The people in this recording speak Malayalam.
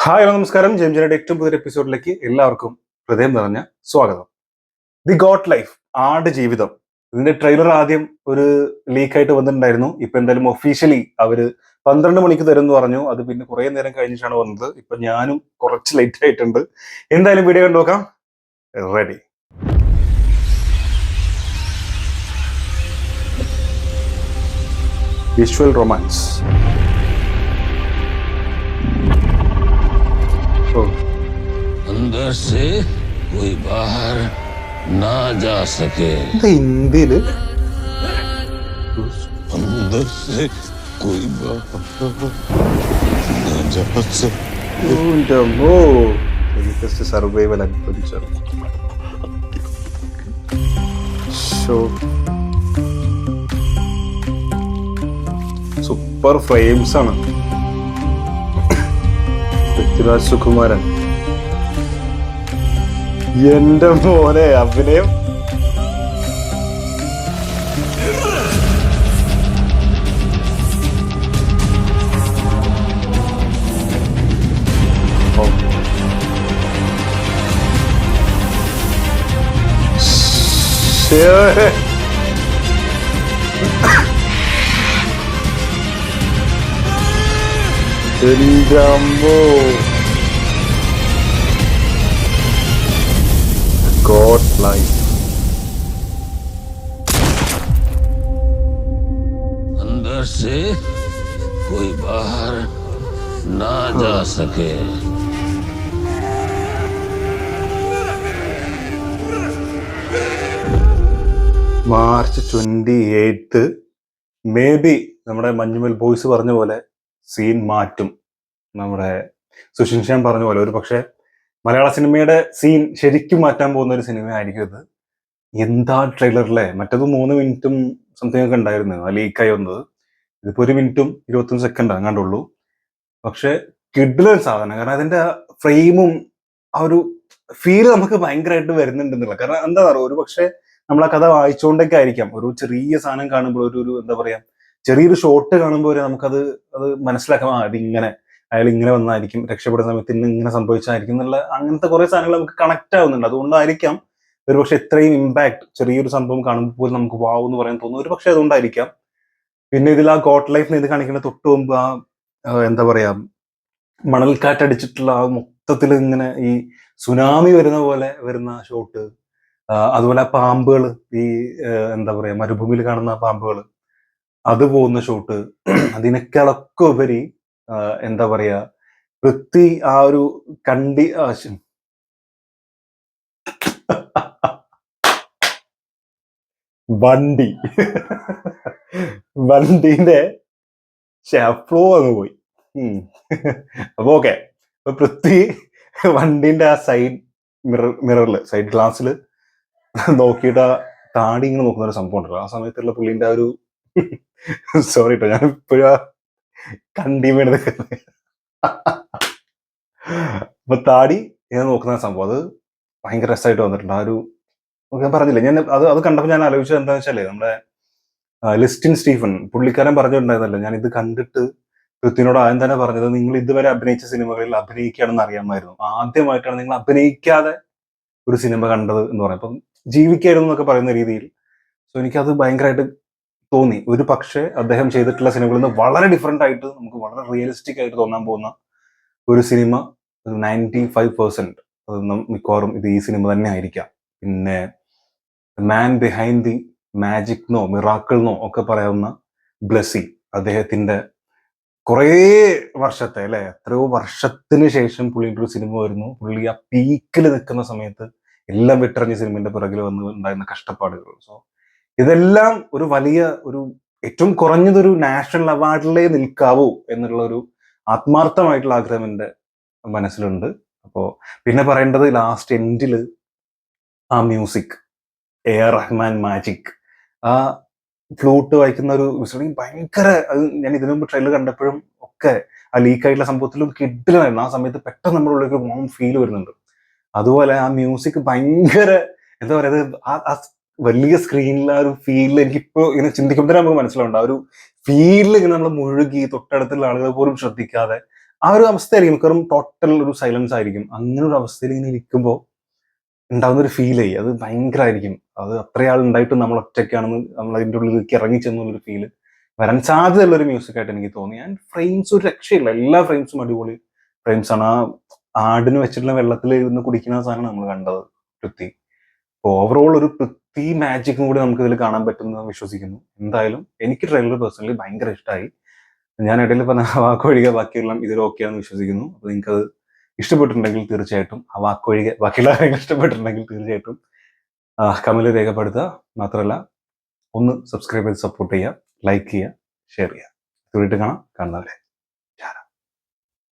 ഹായ് ഹലോ നമസ്കാരം. ജെയിംസിന്റെ ഏറ്റവും പുതിയ എപ്പിസോഡിലേക്ക് എല്ലാവർക്കും ഹൃദയം നിറഞ്ഞ സ്വാഗതം. ദി ഗോട്ട് ലൈഫ്, ആട് ജീവിതം. ഇതിന്റെ ട്രെയിലർ ആദ്യം ഒരു ലീക്കായിട്ട് വന്നിട്ടുണ്ടായിരുന്നു. ഇപ്പൊ എന്തായാലും ഒഫീഷ്യലി അവര് 12 മണിക്ക് തരുമെന്ന് പറഞ്ഞു. അത് പിന്നെ കുറെ നേരം കഴിഞ്ഞിട്ടാണ് വന്നത്. ഇപ്പൊ ഞാനും കുറച്ച് ലേറ്റ് ആയിട്ടുണ്ട്. എന്തായാലും വീഡിയോ കണ്ടു നോക്കാം. റെഡി. Visual romance. अंदर से कोई बाहर ना जा सके। ഇന്ത്യയില് अंदर से कोई बाहर ना जा सके। സർവൈവൽ അഡ്വഞ്ചർ സൂപ്പർ ഫ്രെയിംസ് ആണ്. പൃഥ്വിരാജ് സുകുമാരൻ, എന്റെ മോനെ അഭിനയം. എന്റെ അമ്മോ, God life. अंदर से कोई बाहर ना जा सके। മാർച്ച് 28 മേ ബി നമ്മുടെ മഞ്ഞുമൽ ബോയ്സ് പറഞ്ഞ പോലെ സീൻ മാറ്റും. നമ്മുടെ സുഷിൻ ശ്യാം പറഞ്ഞ പോലെ ഒരു പക്ഷെ മലയാള സിനിമയുടെ സീൻ ശരിക്കും മാറ്റാൻ പോകുന്ന ഒരു സിനിമയായിരിക്കും ഇത്. എന്താ ട്രെയിലറിലെ, മറ്റത് 3 മിനിറ്റും സംതിങ് ഒക്കെ ഉണ്ടായിരുന്നു ആ ലീക്കായി വന്നത്. ഇതിപ്പോ 1 മിനിറ്റും 21 സെക്കൻഡ് അങ്ങാണ്ടുള്ളൂ. പക്ഷെ കിഡിലൻ സാധനം. കാരണം അതിന്റെ ഫ്രെയിമും ആ ഒരു ഫീല് നമുക്ക് ഭയങ്കരമായിട്ട് വരുന്നുണ്ടെന്നുള്ള. കാരണം എന്താ പറയുക, ഒരു പക്ഷെ നമ്മൾ ആ കഥ വായിച്ചുകൊണ്ടൊക്കെ ആയിരിക്കാം. ഒരു ചെറിയ സാധനം കാണുമ്പോൾ ഒരു എന്താ പറയാ, ചെറിയൊരു ഷോട്ട് കാണുമ്പോൾ നമുക്കത് മനസ്സിലാക്കാം. അതിങ്ങനെ അയാൾ ഇങ്ങനെ വന്നായിരിക്കും, രക്ഷപ്പെടുന്ന സമയത്ത് ഇങ്ങനെ സംഭവിച്ചായിരിക്കും എന്നുള്ള അങ്ങനത്തെ കുറെ സാധനങ്ങൾ നമുക്ക് കണക്ട് ആവുന്നുണ്ട്. അതുകൊണ്ടായിരിക്കാം ഒരുപക്ഷെ ഇത്രയും ഇമ്പാക്ട് ചെറിയൊരു സംഭവം കാണുമ്പോൾ പോലും നമുക്ക് വാവ് എന്ന് പറയാൻ തോന്നുന്നു. ഒരു പക്ഷെ അതുകൊണ്ടായിരിക്കാം. പിന്നെ ഇതിൽ ആ ഗോട്ട് ലൈഫ് ഇത് കാണിക്കുന്ന തൊട്ട് മുമ്പ് എന്താ പറയാ, മണൽക്കാറ്റടിച്ചിട്ടുള്ള ആ മൊത്തത്തിൽ ഇങ്ങനെ ഈ സുനാമി വരുന്ന പോലെ വരുന്ന ഷോട്ട്. അതുപോലെ ആ പാമ്പുകൾ, ഈ എന്താ പറയാ മരുഭൂമിയിൽ കാണുന്ന പാമ്പുകൾ, അത് പോകുന്ന ഷോട്ട്. അതിനേക്കാളൊക്കെ ഉപരി എന്താ പറയാ, പൃഥ്വി ആ ഒരു വണ്ടിന്റെ ഫ്ലോ അങ്ങ് പോയി. അപ്പൊ ഓക്കെ, അപ്പൊ പൃഥ്വി വണ്ടിന്റെ ആ സൈഡ് മിററില് സൈഡ് ഗ്ലാസ്സിൽ നോക്കിയിട്ട് ആ താടി ഇങ്ങനെ നോക്കുന്ന ഒരു സംഭവം ഉണ്ടല്ലോ. ആ സമയത്തുള്ള പുള്ളിന്റെ ആ ഒരു സോറി കേട്ടോ, ഞാൻ ഇപ്പോഴും ആ കണ്ടി വീണത്. അപ്പൊ താടി ഇങ്ങനെ നോക്കുന്ന സംഭവം അത് ഭയങ്കര രസമായിട്ട് വന്നിട്ടുണ്ട്. ആ ഒരു ഞാൻ പറഞ്ഞില്ല, ഞാൻ അത് കണ്ടപ്പോൾ ഞാൻ ആലോചിച്ചത് എന്താ വെച്ചാല്, നമ്മുടെ ലിസ്റ്റിൻ സ്റ്റീഫൻ പുള്ളിക്കാരൻ പറഞ്ഞിട്ടുണ്ടായിരുന്നല്ലോ, ഞാൻ ഇത് കണ്ടിട്ട് പൃഥ്വിനോട് ആദ്യം തന്നെ പറഞ്ഞത്, നിങ്ങൾ ഇതുവരെ അഭിനയിച്ച സിനിമകളിൽ അഭിനയിക്കുകയാണെന്ന് അറിയാമായിരുന്നു, ആദ്യമായിട്ടാണ് നിങ്ങൾ അഭിനയിക്കാതെ ഒരു സിനിമ കണ്ടത് എന്ന് പറയാം. അപ്പം ജീവിക്കായിരുന്നു എന്നൊക്കെ പറയുന്ന രീതിയിൽ. സോ എനിക്കത് ഭയങ്കരമായിട്ട് തോന്നി. ഒരു പക്ഷേ അദ്ദേഹം ചെയ്തിട്ടുള്ള സിനിമകളിൽ നിന്ന് വളരെ ഡിഫറെന്റ് ആയിട്ട് നമുക്ക് വളരെ റിയലിസ്റ്റിക് ആയിട്ട് തോന്നാൻ പോകുന്ന ഒരു സിനിമ 95% മിക്കവാറും ഇത് ഈ സിനിമ തന്നെ ആയിരിക്കാം. പിന്നെ മാൻ ബിഹൈൻഡ് ദി മാജിക് എന്നോ മിറാക്കിൾ എന്നോ ഒക്കെ പറയാവുന്ന ബ്ലെസ്സി, അദ്ദേഹത്തിന്റെ കുറേ വർഷത്തെ അല്ലെ, എത്രയോ വർഷത്തിന് ശേഷം പുള്ളിയുടെ ഒരു സിനിമ വരുന്നു. പുള്ളി ആ പീക്കിൽ നിൽക്കുന്ന സമയത്ത് എല്ലാം വിട്ടറിഞ്ഞ സിനിമയുടെ പിറകിൽ വന്ന് ഉണ്ടായിരുന്ന കഷ്ടപ്പാടുകൾ. സോ ഇതെല്ലാം ഒരു വലിയ ഒരു ഏറ്റവും കുറഞ്ഞതൊരു നാഷണൽ അവാർഡിലേ നിൽക്കാവൂ എന്നുള്ള ഒരു ആത്മാർത്ഥമായിട്ടുള്ള ആഗ്രഹം എൻ്റെ മനസ്സിലുണ്ട്. അപ്പോ പിന്നെ പറയേണ്ടത് ലാസ്റ്റ് എൻഡില് ആ മ്യൂസിക്, AR റഹ്മാൻ മാജിക്, ആ ഫ്ലൂട്ട് വായിക്കുന്ന ഒരു ഭയങ്കര, അത് ഞാൻ ഇതിനു മുമ്പ് ട്രെയിലർ കണ്ടപ്പോഴും ഒക്കെ ആ ലീക്ക് ആയിട്ടുള്ള സംഭവത്തിലും കിഡിലായിരുന്നു. ആ സമയത്ത് പെട്ടെന്ന് നമ്മുടെ ഉള്ളിൽ ഒരു വാം ഫീൽ വരുന്നുണ്ട്. അതുപോലെ ആ മ്യൂസിക് ഭയങ്കര എന്താ പറയുക, ആ വലിയ സ്ക്രീനിൽ ആ ഒരു ഫീലിൽ എനിക്കിപ്പോ ഇങ്ങനെ ചിന്തിക്കുമ്പോൾ നമുക്ക് മനസ്സിലാവുണ്ട്. ആ ഒരു ഫീലിൽ ഇങ്ങനെ നമ്മൾ മുഴുകി തൊട്ടടുത്തുള്ള ആളുകൾ പോലും ശ്രദ്ധിക്കാതെ ആ ഒരു അവസ്ഥയായിരിക്കും, മിക്കവാറും ടോട്ടൽ ഒരു സൈലൻസ് ആയിരിക്കും. അങ്ങനെ ഒരു അവസ്ഥയിൽ ഇങ്ങനെ ഇരിക്കുമ്പോൾ ഉണ്ടാകുന്ന ഒരു ഫീലേ അത് ഭയങ്കരമായിരിക്കും. അത് അത്രയാൾ ഉണ്ടായിട്ടും നമ്മൾ ഒറ്റയ്ക്കാണെന്ന്, നമ്മൾ അതിൻ്റെ ഉള്ളിലേക്ക് ഇറങ്ങി ചെന്നുള്ളൊരു ഫീല് വരാൻ സാധ്യതയുള്ള ഒരു മ്യൂസിക് ആയിട്ട് എനിക്ക് തോന്നി. ആൻഡ് ഫ്രെയിംസ് ഒരു രക്ഷയില്ല, എല്ലാ ഫ്രെയിംസും അടിപൊളി ഫ്രെയിംസ് ആണ്. ആ ആടിന് വെച്ചിട്ടുള്ള വെള്ളത്തിൽ ഇരുന്ന് കുടിക്കുന്ന സാധനം നമ്മൾ കണ്ടത് പൃഥ്വി. അപ്പോൾ ഓവറോൾ ഒരു പൃഥ്വി മാജിക്കും കൂടി നമുക്ക് ഇതിൽ കാണാൻ പറ്റുമെന്ന് വിശ്വസിക്കുന്നു. എന്തായാലും എനിക്ക് ട്രെയിലർ പേഴ്സണലി ഭയങ്കര ഇഷ്ടമായി. ഞാൻ ഇടയിൽ പറഞ്ഞ ആ വാക്കൊഴികെ ബാക്കിയെല്ലാം ഇതിൽ ഓക്കെയാണെന്ന് വിശ്വസിക്കുന്നു. അപ്പോൾ നിങ്ങൾക്കത് ഇഷ്ടപ്പെട്ടിട്ടുണ്ടെങ്കിൽ തീർച്ചയായിട്ടും ആ വാക്കൊഴികെ ബാക്കിയുള്ള കാര്യങ്ങൾ ഇഷ്ടപ്പെട്ടിട്ടുണ്ടെങ്കിൽ തീർച്ചയായിട്ടും കമന്റ് രേഖപ്പെടുത്തുക. മാത്രമല്ല ഒന്ന് സബ്സ്ക്രൈബ് ചെയ്ത് സപ്പോർട്ട് ചെയ്യുക, ലൈക്ക് ചെയ്യുക, ഷെയർ ചെയ്യുക. വീണ്ടും കാണാം, കാണുന്നവരെ.